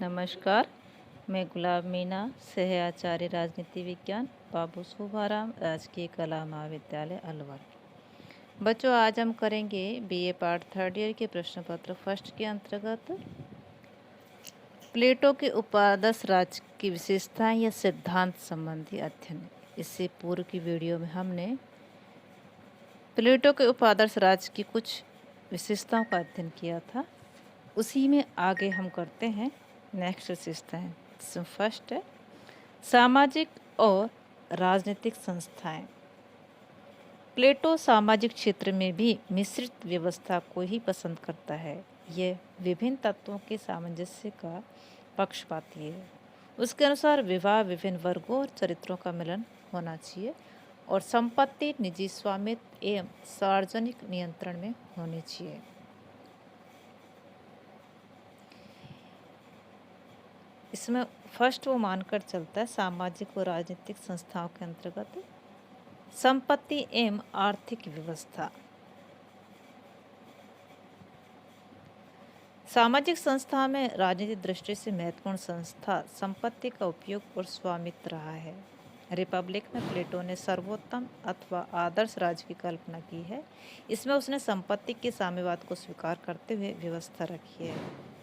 नमस्कार। मैं गुलाब मीना, सह आचार्य राजनीति विज्ञान, बाबू शुभाराम, राजकीय कला महाविद्यालय अलवर। बच्चों, आज हम करेंगे बीए पार्ट थर्ड ईयर के प्रश्न पत्र फर्स्ट के अंतर्गत प्लेटो के उपादर्श राज्य की विशेषताएं या सिद्धांत संबंधी अध्ययन। इससे पूर्व की वीडियो में हमने प्लेटो के उपादर्श राज्य की कुछ विशेषताओं का अध्ययन किया था। उसी में आगे हम करते हैं नेक्स्ट विशेषताएं। फर्स्ट है सामाजिक और राजनीतिक संस्थाएं। प्लेटो सामाजिक क्षेत्र में भी मिश्रित व्यवस्था को ही पसंद करता है। यह विभिन्न तत्वों के सामंजस्य का पक्षपाती है। उसके अनुसार विवाह विभिन्न वर्गों और चरित्रों का मिलन होना चाहिए और संपत्ति निजी स्वामित्व एवं सार्वजनिक नियंत्रण में होनी चाहिए। इसमें फर्स्ट वो मानकर चलता है सामाजिक और राजनीतिक संस्थाओं के अंतर्गत संपत्ति एवं आर्थिक व्यवस्था। सामाजिक संस्था में राजनीतिक दृष्टि से महत्वपूर्ण संस्था संपत्ति का उपयोग और स्वामित्व रहा है। रिपब्लिक में प्लेटो ने सर्वोत्तम अथवा आदर्श राज्य की कल्पना की है। इसमें उसने संपत्ति के साम्यवाद को स्वीकार करते हुए व्यवस्था रखी है।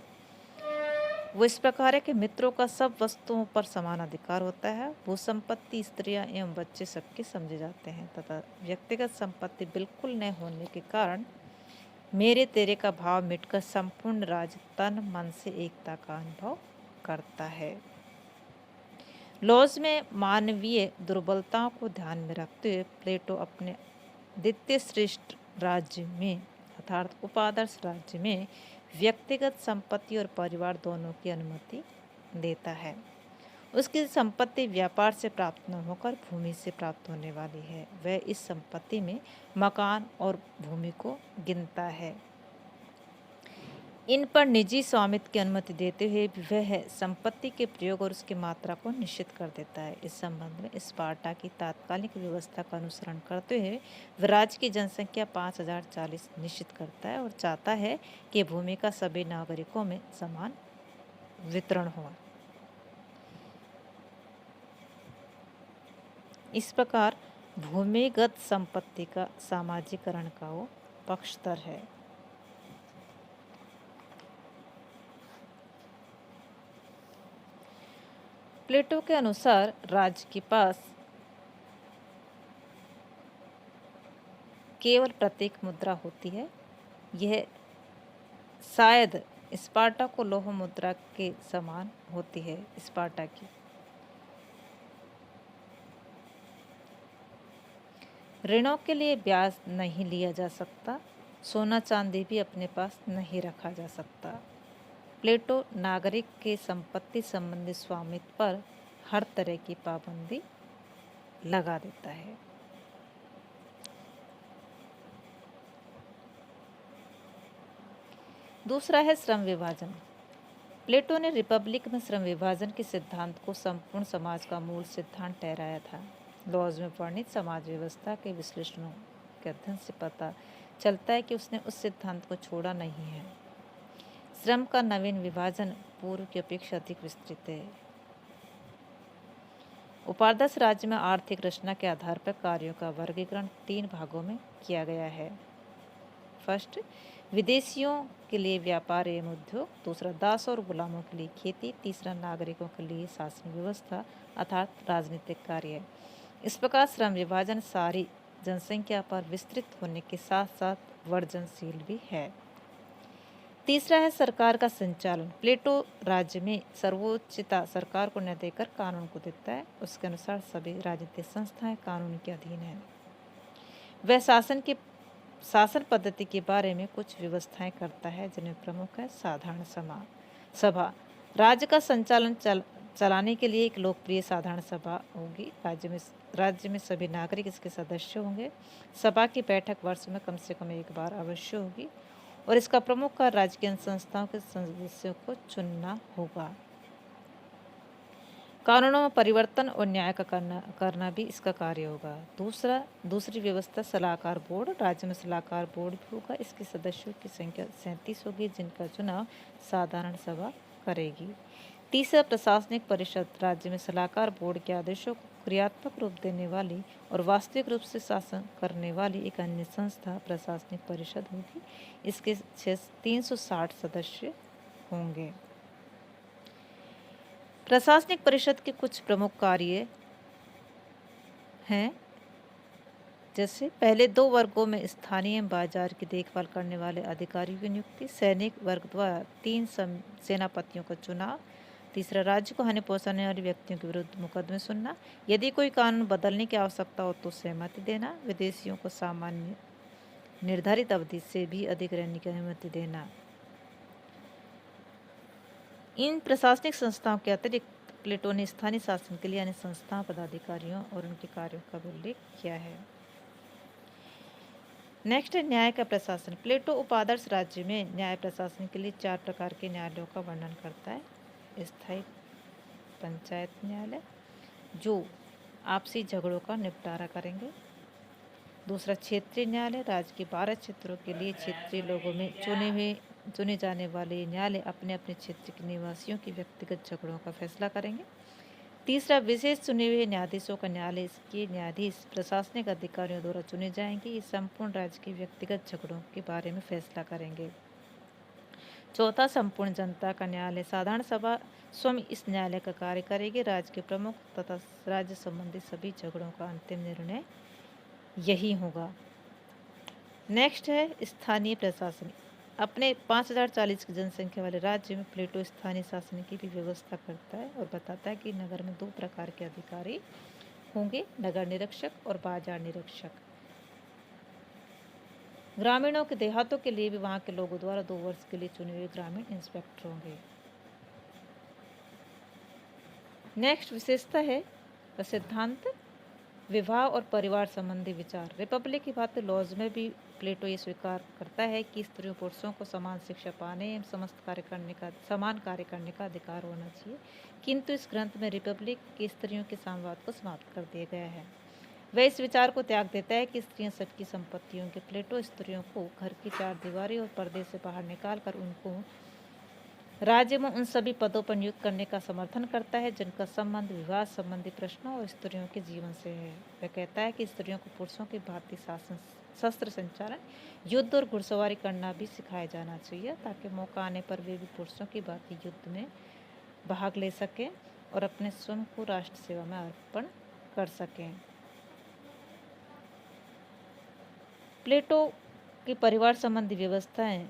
वो इस प्रकार है कि मित्रों का सब वस्तुओं पर समान अधिकार होता है। वो संपत्ति स्त्रियां एवं बच्चे सबके समझे जाते हैं तथा व्यक्तिगत संपत्ति बिल्कुल न होने के कारण मेरे तेरे का भाव मिटकर संपूर्ण राज्य तन मन से एकता का अनुभव करता है। लॉज में मानवीय दुर्बलताओं को ध्यान में रखते हुए प्लेटो अपने द्वितीय श्रेष्ठ राज्य में अर्थात उपादर्श राज्य में व्यक्तिगत संपत्ति और परिवार दोनों की अनुमति देता है। उसकी संपत्ति व्यापार से प्राप्त न होकर भूमि से प्राप्त होने वाली है। वह इस संपत्ति में मकान और भूमि को गिनता है। इन पर निजी स्वामित्व की अनुमति देते हुए वह संपत्ति के प्रयोग और उसकी मात्रा को निश्चित कर देता है। इस संबंध में स्पार्टा की तात्कालिक व्यवस्था का अनुसरण करते हुए वह राज्य की जनसंख्या 5040 निश्चित करता है और चाहता है कि भूमि का सभी नागरिकों में समान वितरण हो। इस प्रकार भूमिगत संपत्ति का सामाजिकरण का वो पक्षधर है। प्लेटो के अनुसार राज्य के पास केवल प्रतीक मुद्रा होती है। यह शायद स्पार्टा को लौह मुद्रा के समान होती है। स्पार्टा की ऋणों के लिए ब्याज नहीं लिया जा सकता। सोना चांदी भी अपने पास नहीं रखा जा सकता। प्लेटो नागरिक के संपत्ति संबंधी स्वामित्व पर हर तरह की पाबंदी लगा देता है। दूसरा है श्रम विभाजन। प्लेटो ने रिपब्लिक में श्रम विभाजन के सिद्धांत को संपूर्ण समाज का मूल सिद्धांत ठहराया था। लॉज में वर्णित समाज व्यवस्था के विश्लेषणों के अध्ययन से पता चलता है कि उसने उस सिद्धांत को छोड़ा नहीं है। श्रम का नवीन विभाजन पूर्व की अपेक्षा अधिक विस्तृत है। उपादर्श राज्य में आर्थिक रचना के आधार पर कार्यों का वर्गीकरण 3 भागों में किया गया है। फर्स्ट, विदेशियों के लिए व्यापार एवं उद्योग। दूसरा, दास और गुलामों के लिए खेती। तीसरा, नागरिकों के लिए शासन व्यवस्था अर्थात राजनीतिक कार्य। इस प्रकार श्रम विभाजन सारी जनसंख्या पर विस्तृत होने के साथ साथ वर्जनशील भी है। तीसरा है सरकार का संचालन। प्लेटो राज्य में सर्वोच्चता सरकार को न देकर कानून को देता है। उसके अनुसार सभी राजनीतिक संस्थाएं कानून के अधीन हैं। वह शासन पद्धति के बारे में कुछ व्यवस्थाएं करता है जिनमें प्रमुख है साधारण सभा। राज्य का संचालन चलाने के लिए एक लोकप्रिय साधारण सभा होगी। राज्य में सभी नागरिक इसके सदस्य होंगे। सभा की बैठक वर्ष में कम से कम एक बार अवश्य होगी और इसका प्रमुख कार्य राज्य की संस्थाओं के सदस्यों को चुनना होगा। कानूनों में परिवर्तन और न्याय का करना भी इसका कार्य होगा। दूसरी व्यवस्था सलाहकार बोर्ड। राज्य में सलाहकार बोर्ड भी होगा। इसके सदस्यों की संख्या 37 होगी जिनका चुनाव साधारण सभा करेगी। तीसरा, प्रशासनिक परिषद राज्य में सलाहकार बोर्ड के आदेशों को क्रियात्मक रूप देने वाली और वास्तविक रूप से शासन करने वाली एक अन्य संस्था प्रशासनिक परिषद होगी। इसके 360 सदस्य होंगे। प्रशासनिक परिषद के कुछ प्रमुख कार्य हैं, जैसे पहले 2 वर्गों में स्थानीय बाजार की देखभाल करने वाले अधिकारियों की नियुक्ति, सैनिक वर्ग द्वारा 3 सेनापतियों का चुनाव, तीसरा, राज्य को हानि पहुंचाने वाले व्यक्तियों के विरुद्ध मुकदमे सुनना, यदि कोई कानून बदलने की आवश्यकता हो तो सहमति देना, विदेशियों को सामान्य निर्धारित अवधि से भी अधिक रहने की अनुमति देना। इन प्रशासनिक संस्थाओं के अतिरिक्त प्लेटो ने स्थानीय शासन के लिए अन्य संस्थाओं, पदाधिकारियों और उनके कार्यों का भी उल्लेख किया है। नेक्स्ट है न्याय का प्रशासन। प्लेटो उपादर्श राज्य में न्याय प्रशासन के लिए 4 प्रकार के न्यायालयों का वर्णन करता है। स्थायी पंचायत न्यायालय, जो आपसी झगड़ों का निपटारा करेंगे। दूसरा, क्षेत्रीय न्यायालय, राज्य के 12 क्षेत्रों के लिए क्षेत्रीय लोगों में चुने जाने वाले न्यायालय अपने अपने क्षेत्र के निवासियों की व्यक्तिगत झगड़ों का फैसला करेंगे। तीसरा, विशेष चुने हुए न्यायाधीशों का न्यायालय, इसके न्यायाधीश प्रशासनिक अधिकारियों द्वारा चुने जाएंगे। ये संपूर्ण राज्य के व्यक्तिगत झगड़ों के बारे में फैसला करेंगे। चौथा, संपूर्ण जनता का न्यायालय, साधारण सभा स्वयं इस न्यायालय का कार्य करेगी। राज्य के प्रमुख तथा राज्य संबंधी सभी झगड़ों का अंतिम निर्णय यही होगा। नेक्स्ट है स्थानीय प्रशासन। अपने 5040 की जनसंख्या वाले राज्य में प्लेटो स्थानीय शासन की भी व्यवस्था करता है और बताता है कि नगर में 2 प्रकार के अधिकारी होंगे, नगर निरीक्षक और बाजार निरीक्षक। ग्रामीणों के देहातों के लिए भी वहां के लोगों द्वारा 2 वर्ष के लिए चुने हुए ग्रामीण इंस्पेक्टर होंगे। नेक्स्ट विशेषता है सिद्धांत, विवाह और परिवार संबंधी विचार। रिपब्लिक की भांति लॉज में भी प्लेटो ये स्वीकार करता है कि स्त्रियों पुरुषों को समान शिक्षा पाने एवं समान कार्य करने का अधिकार होना चाहिए, किंतु इस ग्रंथ में रिपब्लिक की स्त्रियों के संवाद को समाप्त कर दिया गया है। वह इस विचार को त्याग देता है कि स्त्रियां सबकी संपत्ति होंगी। प्लेटो स्त्रियों को घर की 4 दीवारी और पर्दे से बाहर निकालकर उनको राज्य में उन सभी पदों पर नियुक्त करने का समर्थन करता है जिनका संबंध विवाह संबंधी प्रश्नों और स्त्रियों के जीवन से है। वह कहता है कि स्त्रियों को पुरुषों की भांति शस्त्र संचालन, युद्ध और घुड़सवारी करना भी सिखाया जाना चाहिए, ताकि मौका आने पर वे भी पुरुषों की भांति युद्ध में भाग ले सकें और अपने स्वयं को राष्ट्र सेवा में अर्पण कर सकें। प्लेटो की परिवार संबंधी व्यवस्थाएं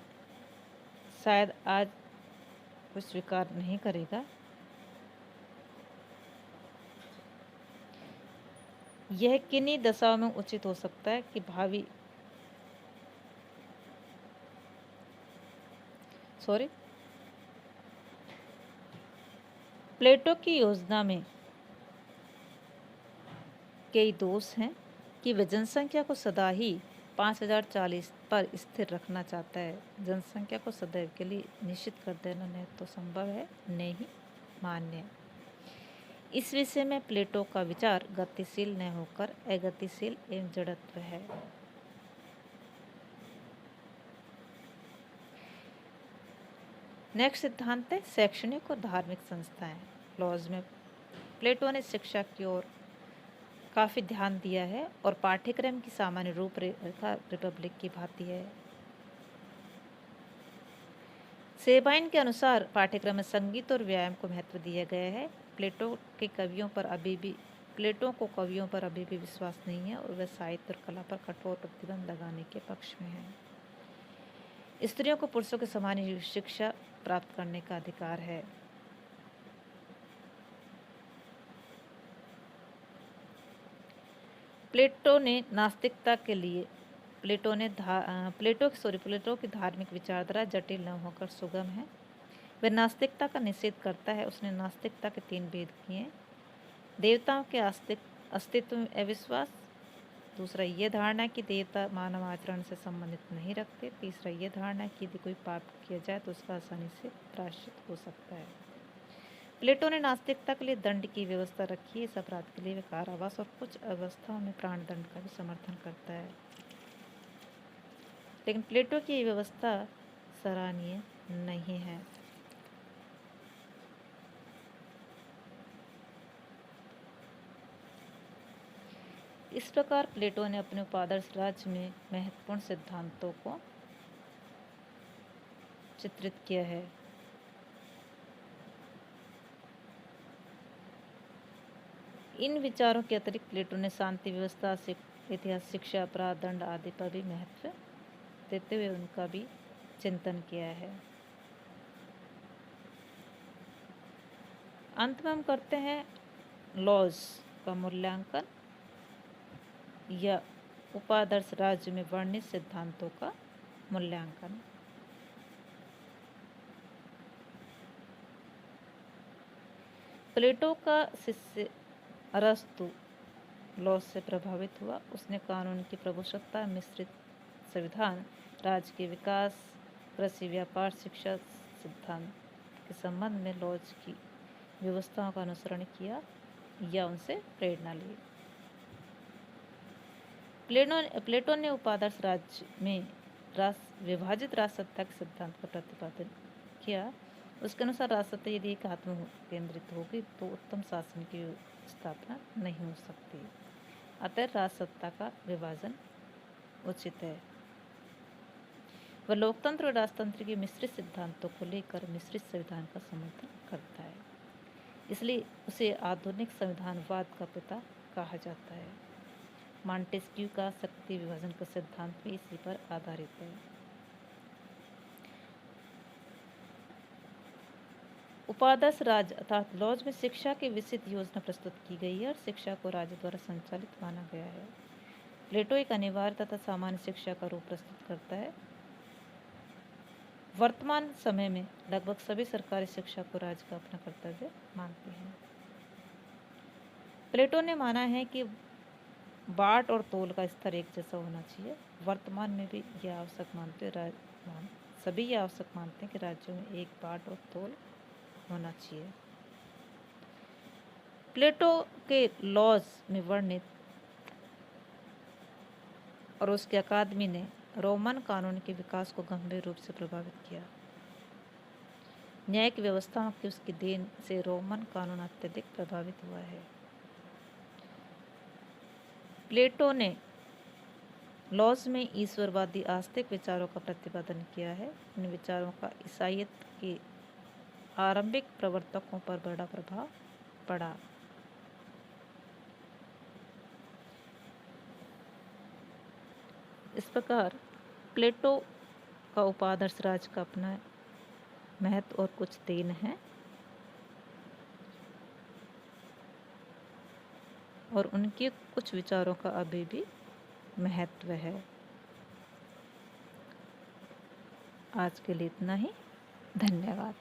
शायद आज कोई स्वीकार नहीं करेगा। यह किन्हीं दशाओं में उचित हो सकता है कि प्लेटो की योजना में कई दोष हैं कि वह जनसंख्या को सदा ही 5040 पर स्थिर रखना चाहता है। जनसंख्या को सदैव के लिए निश्चित कर देना न तो संभव है न ही मान्य। इस विषय में प्लेटो का विचार गतिशील न होकर अगतिशील एवं जड़त्व है। नेक्स्ट सिद्धांत है शैक्षणिक और धार्मिक संस्थाएं। लॉज में प्लेटो ने शिक्षा की ओर काफ़ी ध्यान दिया है और पाठ्यक्रम की सामान्य रूपरेखा रिपब्लिक की भांति है। सेबाइन के अनुसार पाठ्यक्रम में संगीत और व्यायाम को महत्व दिया गया है। प्लेटो को कवियों पर अभी भी विश्वास नहीं है और वह साहित्य और कला पर कठोर प्रतिबंध लगाने के पक्ष में है। स्त्रियों को पुरुषों के समान शिक्षा प्राप्त करने का अधिकार है। प्लेटो की धार्मिक विचारधारा जटिल न होकर सुगम है। वह नास्तिकता का निषेध करता है। उसने नास्तिकता के 3 भेद किए: देवताओं के अस्तित्व में अविश्वास, दूसरा ये धारणा कि देवता मानव आचरण से संबंधित नहीं रखते, तीसरा ये धारणा कि यदि कोई पाप किया जाए तो उसका आसानी से प्रायश्चित हो सकता है। प्लेटो ने नास्तिकता के लिए दंड की व्यवस्था रखी है। इस अपराध के लिए वह कारावास और कुछ अवस्थाओं में प्राणदंड का भी समर्थन करता है। लेकिन प्लेटो की व्यवस्था सराहनीय नहीं है। इस प्रकार प्लेटो ने अपने उपादर्श राज्य में महत्वपूर्ण सिद्धांतों को चित्रित किया है। इन विचारों के अतिरिक्त प्लेटो ने शांति व्यवस्था, इतिहास, शिक्षा, अपराध, दंड आदि पर भी महत्व देते हुए उनका भी चिंतन किया है। अंत में हम करते हैं लॉज का मूल्यांकन या उपादर्श राज्य में वर्णित सिद्धांतों का मूल्यांकन। प्लेटो का शिष्य अरस्तु लॉज से प्रभावित हुआ। उसने कानून की प्रभुसत्ता, मिश्रित संविधान, राज्य के विकास, कृषि, व्यापार, शिक्षा सिद्धांत के संबंध में लॉज की व्यवस्थाओं का अनुसरण किया या उनसे प्रेरणा ली। प्लेटो ने उपादर्श राज्य में विभाजित राजसत्ता के सिद्धांत का प्रतिपादन किया। उसके अनुसार राजसत्ता यदि एक हाथ में केंद्रित होगी तो उत्तम शासन की स्थापना नहीं हो सकती। अतः राजसत्ता का विभाजन उचित है। वह लोकतंत्र और राजतंत्र के मिश्रित सिद्धांतों को लेकर मिश्रित संविधान का समर्थन करता है, इसलिए उसे आधुनिक संविधानवाद का पिता कहा जाता है। मॉन्टेस्क्यू का शक्ति विभाजन का सिद्धांत भी इसी पर आधारित है। उपादर्श राज्य अर्थात लॉज में शिक्षा की विस्तृत योजना प्रस्तुत की गई है और शिक्षा को राज्य द्वारा संचालित माना गया है। प्लेटो एक अनिवार्य तथा सामान्य शिक्षा का रूप प्रस्तुत करता है। वर्तमान समय में लगभग सभी सरकारी शिक्षा को राज्य का अपना कर्तव्य मानते हैं। प्लेटो ने माना है कि बाट और तोल का स्तर एक जैसा होना चाहिए। वर्तमान में भी यह आवश्यक सभी यह आवश्यक मानते हैं कि राज्यों में एक बाट और तोल होना चाहिए। प्लेटो के लॉज में वर्णित और उसके अकादमी ने रोमन कानून के विकास को गंभीर रूप से प्रभावित किया। न्यायिक व्यवस्थाओं की उसकी देन से रोमन कानून अत्यधिक प्रभावित हुआ है। प्लेटो ने लॉज में ईश्वरवादी आस्तिक विचारों का प्रतिपादन किया है। इन विचारों का ईसाईयत के आरंभिक प्रवर्तकों पर बड़ा प्रभाव पड़ा। इस प्रकार प्लेटो का उपादर्श राज्य का अपना महत्व और कुछ देन है और उनके कुछ विचारों का अभी भी महत्व है। आज के लिए इतना ही। धन्यवाद।